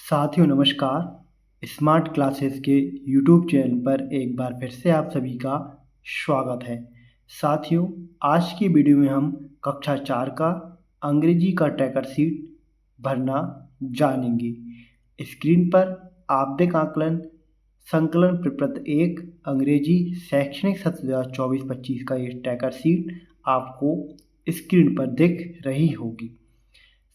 साथियों नमस्कार। Smart classes के यूट्यूब चैनल पर एक बार फिर से आप सभी का स्वागत है। साथियों, आज की वीडियो में हम कक्षा 4 का अंग्रेजी का ट्रैकर शीट भरना जानेंगे। स्क्रीन पर आपदेख आकलन संकलन प्रपत्र 1 अंग्रेजी शैक्षणिक सत्र 2024-25 का ये ट्रैकर शीट आपको स्क्रीन पर दिख रही होगी।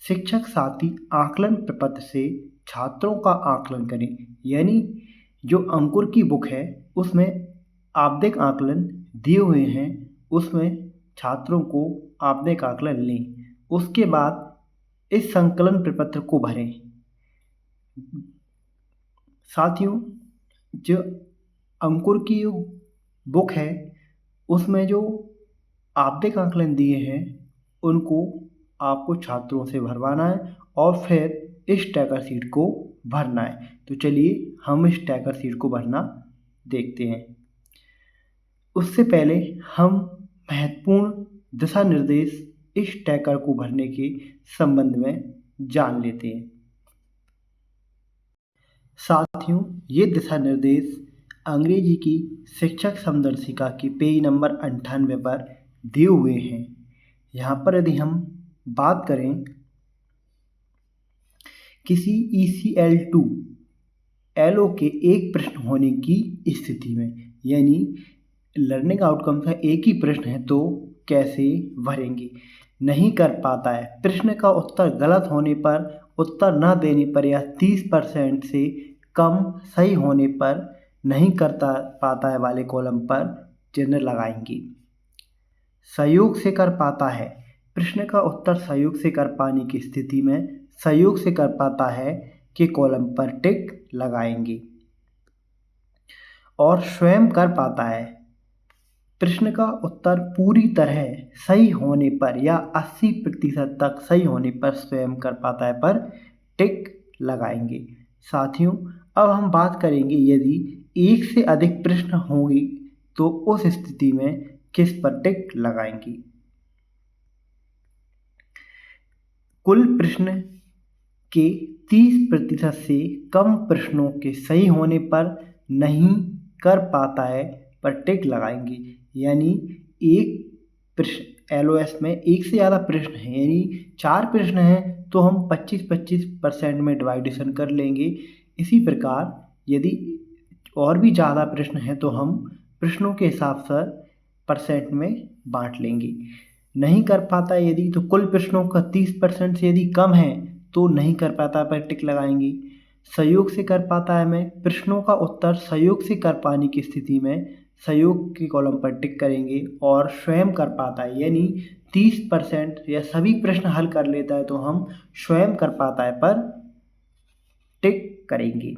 शिक्षक साथी आकलन प्रपत्र से छात्रों का आकलन करें, यानी जो अंकुर की बुक है उसमें आपदेख आकलन दिए हुए हैं, उसमें छात्रों को आपदेख आकलन लें। उसके बाद इस संकलन प्रपत्र को भरें। साथियों, जो अंकुर की बुक है उसमें जो आपदेख आकलन दिए हैं उनको आपको छात्रों से भरवाना है और फिर इस ट्रैकर शीट को भरना है। तो चलिए हम इस ट्रैकर शीट को भरना देखते हैं। उससे पहले हम महत्वपूर्ण दिशा निर्देश इस ट्रैकर को भरने के संबंध में जान लेते हैं। साथियों, ये दिशा निर्देश अंग्रेजी की शिक्षक समदर्शिका के पेज नंबर 98 पर दिए हुए हैं। यहाँ पर यदि हम बात करें किसी ECL2 LO के एक प्रश्न होने की स्थिति में, यानी लर्निंग आउटकम का एक ही प्रश्न है तो कैसे भरेंगे। नहीं कर पाता है, प्रश्न का उत्तर गलत होने पर, उत्तर न देने पर या 30% से कम सही होने पर नहीं करता पाता है वाले कॉलम पर चिन्ह लगाएंगे। सहयोग से कर पाता है, प्रश्न का उत्तर सहयोग से कर पाने की स्थिति में सहयोग से कर पाता है के कॉलम पर टिक लगाएंगे। और स्वयं कर पाता है, प्रश्न का उत्तर पूरी तरह सही होने पर या 80% तक सही होने पर स्वयं कर पाता है पर टिक लगाएंगे। साथियों, अब हम बात करेंगे यदि एक से अधिक प्रश्न होंगे तो उस स्थिति में किस पर टिक लगाएंगे। कुल प्रश्न के 30% से कम प्रश्नों के सही होने पर नहीं कर पाता है पर टिक लगाएंगे। यानी एक प्रश्न LOS में एक से ज़्यादा प्रश्न हैं, यानी 4 प्रश्न हैं तो हम 25-25% में डिवाइडेशन कर लेंगे। इसी प्रकार यदि और भी ज़्यादा प्रश्न हैं तो हम प्रश्नों के हिसाब से परसेंट में बांट लेंगे। नहीं कर पाता है यदि, तो कुल प्रश्नों का 30% से यदि कम है तो नहीं कर पाता पर टिक लगाएंगे। सहयोग से कर पाता है में प्रश्नों का उत्तर सहयोग से कर पाने की स्थिति में सहयोग के कॉलम पर टिक करेंगे। और स्वयं कर पाता है यानी 30% या सभी प्रश्न हल कर लेता है तो हम स्वयं कर पाता है पर टिक करेंगे।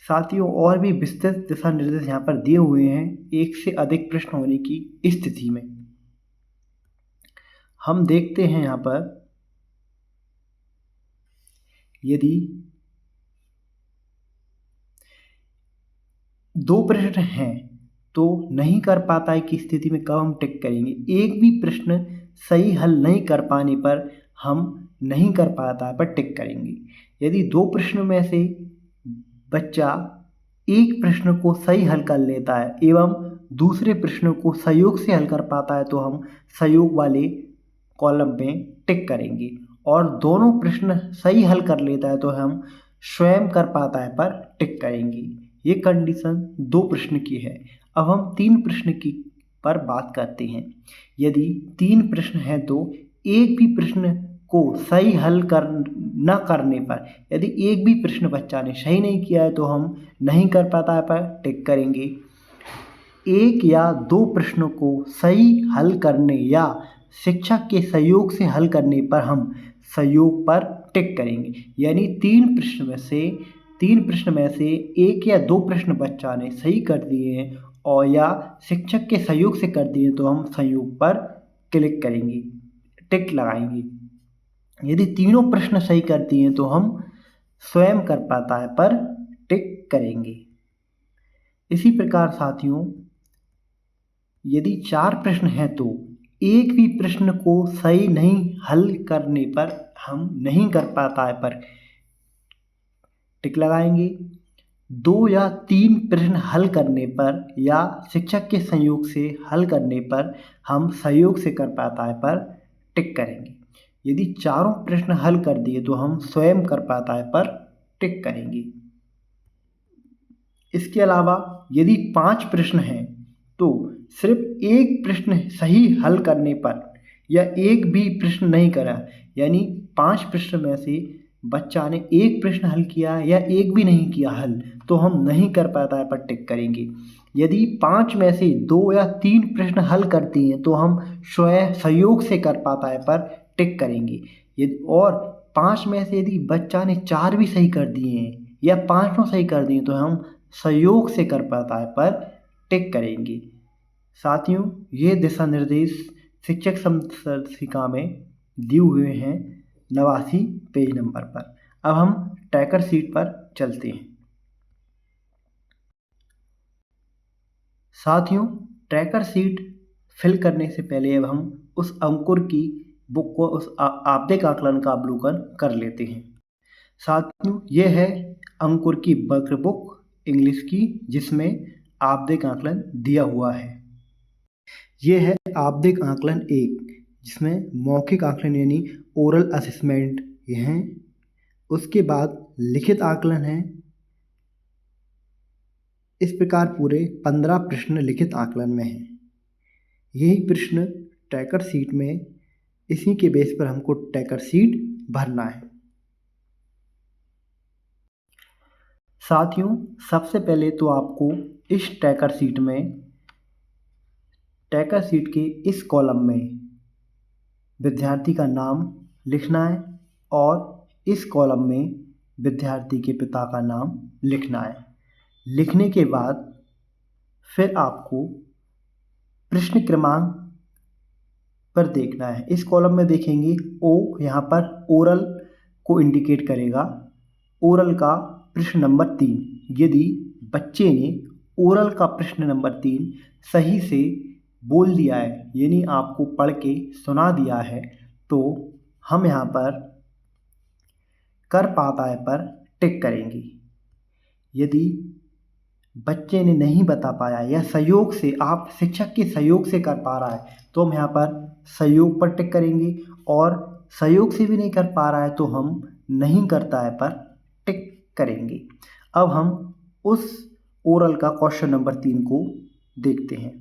साथियों, और भी विस्तृत दिशा निर्देश यहाँ पर दिए हुए हैं एक से अधिक प्रश्न होने की स्थिति में। हम देखते हैं यहाँ पर यदि 2 प्रश्न हैं तो नहीं कर पाता है की स्थिति में कब हम टिक करेंगे। एक भी प्रश्न सही हल नहीं कर पाने पर हम नहीं कर पाता है पर टिक करेंगे। यदि 2 प्रश्नों में से बच्चा एक प्रश्न को सही हल कर लेता है एवं दूसरे प्रश्न को सहयोग से हल कर पाता है तो हम सहयोग वाले कॉलम में टिक करेंगे। और दोनों प्रश्न सही हल कर लेता है तो हम स्वयं कर पाता है पर टिक करेंगे। ये कंडीशन 2 प्रश्न की है। अब हम 3 प्रश्न की पर बात करते हैं। यदि 3 प्रश्न हैं तो एक भी प्रश्न को सही हल न करने पर, यदि एक भी प्रश्न बच्चा ने सही नहीं किया है तो हम नहीं कर पाता है पर टिक करेंगे। एक या 2 प्रश्नों को सही हल करने या शिक्षक के सहयोग से हल करने पर हम सहयोग पर टिक करेंगे। यानी 3 प्रश्न में से एक या 2 प्रश्न बच्चा ने सही कर दिए हैं और या शिक्षक के सहयोग से कर दिए तो हम सहयोग पर क्लिक करेंगे, टिक लगाएंगे। यदि तीनों प्रश्न सही कर दिए तो हम स्वयं कर पाता है पर टिक करेंगे। इसी प्रकार साथियों, यदि 4 प्रश्न हैं तो एक भी प्रश्न को सही नहीं हल करने पर हम नहीं कर पाता है पर टिक लगाएंगे। 2 या 3 प्रश्न हल करने पर या शिक्षक के सहयोग से हल करने पर हम सहयोग से कर पाता है पर टिक करेंगे। यदि चारों प्रश्न हल कर दिए तो हम स्वयं कर पाता है पर टिक करेंगे। इसके अलावा यदि 5 प्रश्न हैं तो सिर्फ एक प्रश्न सही हल करने पर या एक भी प्रश्न नहीं करा, यानी 5 प्रश्न में से बच्चा ने एक प्रश्न हल किया या एक भी नहीं किया हल, तो हम नहीं कर पाता है पर टिक करेंगे। यदि 5 में से 2 या 3 प्रश्न हल करते हैं तो हम स्वयं सहयोग से कर पाता है पर टिक करेंगे। यदि और 5 में से यदि बच्चा ने 4 भी सही कर दिए हैं या 5 सही कर दिए तो हम सहयोग से कर पाता है पर टिक करेंगे। साथियों, ये दिशा निर्देश शिक्षक संदर्शिका में दिए हुए हैं 89 पेज नंबर पर। अब हम ट्रैकर शीट पर चलते हैं। साथियों, ट्रैकर शीट फिल करने से पहले अब हम उस अंकुर की बुक को, उस आपदेक आकलन का अवलोकन कर लेते हैं। साथियों, यह है अंकुर की वक्र बुक इंग्लिश की, जिसमें आपदेक आकलन दिया हुआ है। यह है आपदेक आकलन 1, जिसमें मौखिक आकलन यानी ओरल असेसमेंट ये हैं। उसके बाद लिखित आकलन है। इस प्रकार पूरे 15 प्रश्न लिखित आकलन में हैं। यही प्रश्न ट्रैकर शीट में, इसी के बेस पर हमको ट्रैकर शीट भरना है। साथियों, सबसे पहले तो आपको इस ट्रैकर शीट के इस कॉलम में विद्यार्थी का नाम लिखना है और इस कॉलम में विद्यार्थी के पिता का नाम लिखना है। लिखने के बाद फिर आपको प्रश्न क्रमांक पर देखना है। इस कॉलम में देखेंगे ओ, यहाँ पर ओरल को इंडिकेट करेगा। ओरल का प्रश्न नंबर 3, यदि बच्चे ने ओरल का प्रश्न नंबर 3 सही से बोल दिया है, यानी आपको पढ़ के सुना दिया है, तो हम यहाँ पर कर पाता है पर टिक करेंगे। यदि बच्चे ने नहीं बता पाया या सहयोग से, आप शिक्षक के सहयोग से कर पा रहा है, तो हम यहाँ पर सहयोग पर टिक करेंगे। और सहयोग से भी नहीं कर पा रहा है तो हम नहीं करता है पर टिक करेंगे। अब हम उस ओरल का क्वेश्चन नंबर 3 को देखते हैं।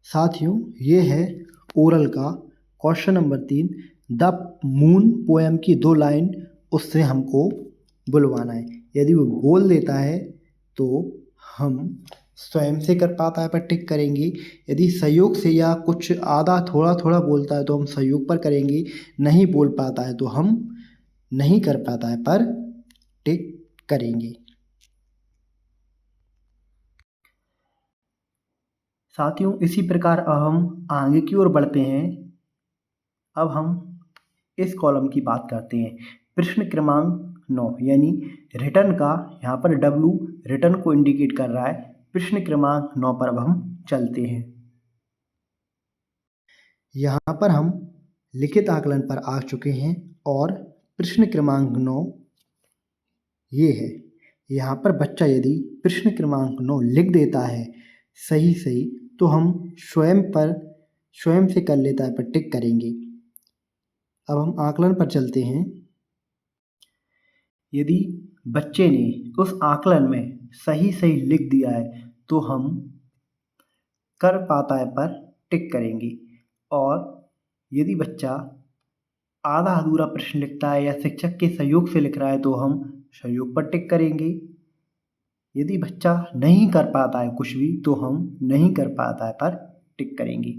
साथियों, ये है ओरल का question number 3। The moon poem की 2 लाइन उससे हमको बुलवाना है। यदि वो बोल देता है तो हम स्वयं से कर पाता है पर टिक करेंगे। यदि सहयोग से या कुछ आधा थोड़ा थोड़ा बोलता है तो हम सहयोग पर करेंगे। नहीं बोल पाता है तो हम नहीं कर पाता है पर टिक करेंगे। साथियों, इसी प्रकार अब हम आगे की ओर बढ़ते हैं। अब हम इस कॉलम की बात करते हैं। प्रश्न क्रमांक 9, यानी रिटर्न का, यहाँ पर W रिटर्न को इंडिकेट कर रहा है। प्रश्न क्रमांक 9 पर अब हम चलते हैं। यहाँ पर हम लिखित आकलन पर आ चुके हैं और प्रश्न क्रमांक 9 ये है। यहाँ पर बच्चा यदि प्रश्न क्रमांक 9 लिख देता है सही सही, तो हम स्वयं से कर लेता है पर टिक करेंगे। अब हम आकलन पर चलते हैं। यदि बच्चे ने उस आकलन में सही सही लिख दिया है तो हम कर पाता है पर टिक करेंगे। और यदि बच्चा आधा अधूरा प्रश्न लिखता है या शिक्षक के सहयोग से लिख रहा है तो हम सहयोग पर टिक करेंगे। यदि बच्चा नहीं कर पाता है कुछ भी तो हम नहीं कर पाता है पर टिक करेंगे।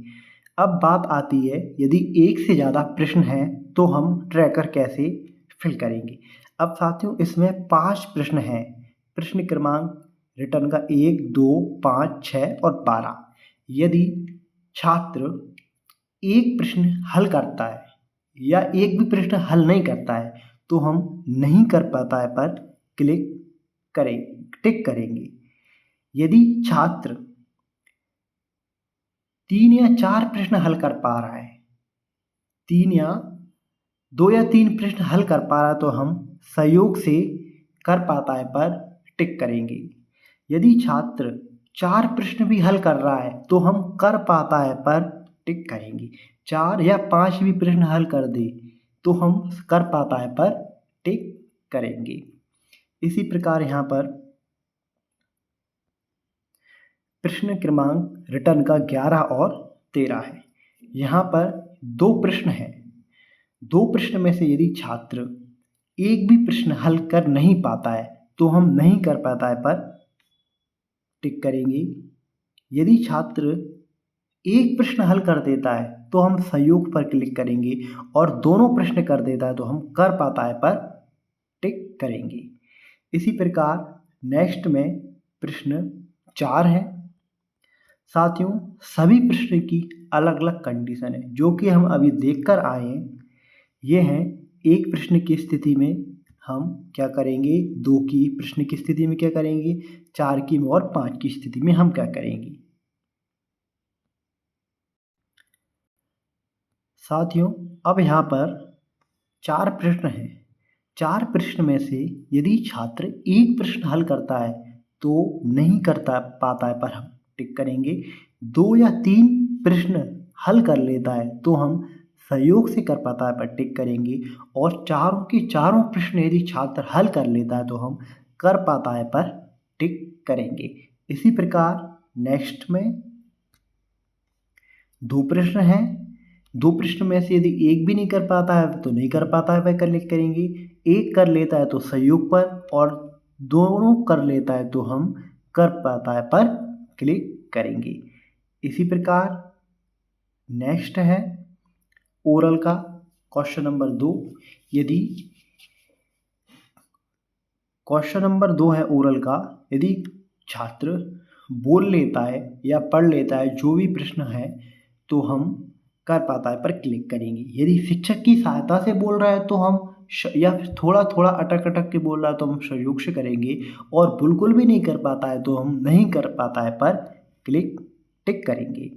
अब बात आती है, यदि एक से ज़्यादा प्रश्न हैं तो हम ट्रैकर कैसे फिल करेंगे। अब साथियों, इसमें 5 प्रश्न हैं। प्रश्न क्रमांक रिटर्न का 1, 2, 5, 6 और 12। यदि छात्र एक प्रश्न हल करता है या एक भी प्रश्न हल नहीं करता है तो हम नहीं कर पाता है पर टिक करेंगे। यदि छात्र 3 या 4 प्रश्न हल कर पा रहा है, 3 या 2 या 3 प्रश्न हल कर पा रहा है तो हम सहयोग से कर पाता है पर टिक करेंगे। यदि छात्र 4 प्रश्न भी हल कर रहा है तो हम कर पाता है पर टिक करेंगे। 4 या 5 भी प्रश्न हल कर दे तो हम कर पाता है पर टिक करेंगे। इसी प्रकार यहाँ पर प्रश्न क्रमांक रिटर्न का 11 और 13 है। यहाँ पर 2 प्रश्न हैं। 2 प्रश्न में से यदि छात्र एक भी प्रश्न हल कर नहीं पाता है तो हम नहीं कर पाता है पर टिक करेंगे। यदि छात्र एक प्रश्न हल कर देता है तो हम सहयोग पर क्लिक करेंगे और दोनों प्रश्न कर देता है तो हम कर पाता है पर टिक करेंगे। इसी प्रकार नेक्स्ट में प्रश्न 4 है। साथियों, सभी प्रश्न की अलग अलग कंडीशन है जो कि हम अभी देख कर आए हैं। ये हैं एक प्रश्न की स्थिति में हम क्या करेंगे, 2 की प्रश्न की स्थिति में क्या करेंगे, 4 की और 5 की स्थिति में हम क्या करेंगे। साथियों, अब यहाँ पर 4 प्रश्न हैं। 4 प्रश्न में से यदि छात्र एक प्रश्न हल करता है तो नहीं करता पाता है पर हम टिक करेंगे। 2 या 3 प्रश्न हल कर लेता है तो हम सहयोग से कर पाता है पर टिक करेंगे और चारों के चारों प्रश्न यदि छात्र हल कर लेता है तो हम कर पाता है पर टिक करेंगे। इसी प्रकार नेक्स्ट में 2 प्रश्न हैं। 2 प्रश्न में से यदि एक भी नहीं कर पाता है तो नहीं कर पाता है पर क्लिक करेंगे। एक कर लेता है तो सहयोग पर और दोनों कर लेता है तो हम कर पाता है पर क्लिक करेंगे। इसी प्रकार नेक्स्ट है ओरल का क्वेश्चन नंबर 2। यदि क्वेश्चन नंबर 2 है ओरल का, यदि छात्र बोल लेता है या पढ़ लेता है जो भी प्रश्न है तो हम कर पाता है पर क्लिक करेंगे। यदि शिक्षक की सहायता से बोल रहा है तो हम या फिर थोड़ा थोड़ा अटक अटक के बोल रहा है तो हम सहयोग से करेंगे और बिल्कुल भी नहीं कर पाता है तो हम नहीं कर पाता है पर क्लिक टिक करेंगे।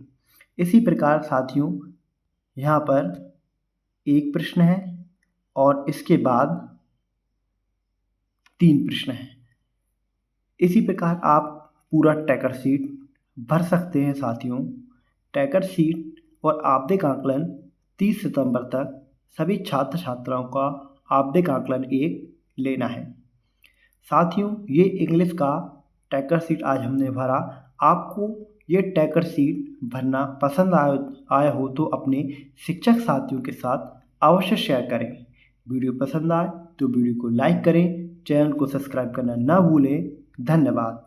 इसी प्रकार साथियों, यहाँ पर एक प्रश्न है और इसके बाद 3 प्रश्न हैं। इसी प्रकार आप पूरा टैकर शीट भर सकते हैं साथियों। टैकर शीट और आवधिक आकलन 30 सितंबर तक सभी छात्र छात्राओं का आवधिक आकलन 1 लेना है। साथियों, ये इंग्लिश का टैकर शीट आज हमने भरा। आपको ये टैकर शीट भरना पसंद आया हो तो अपने शिक्षक साथियों के साथ अवश्य शेयर करें। वीडियो पसंद आए तो वीडियो को लाइक करें, चैनल को सब्सक्राइब करना ना भूलें। धन्यवाद।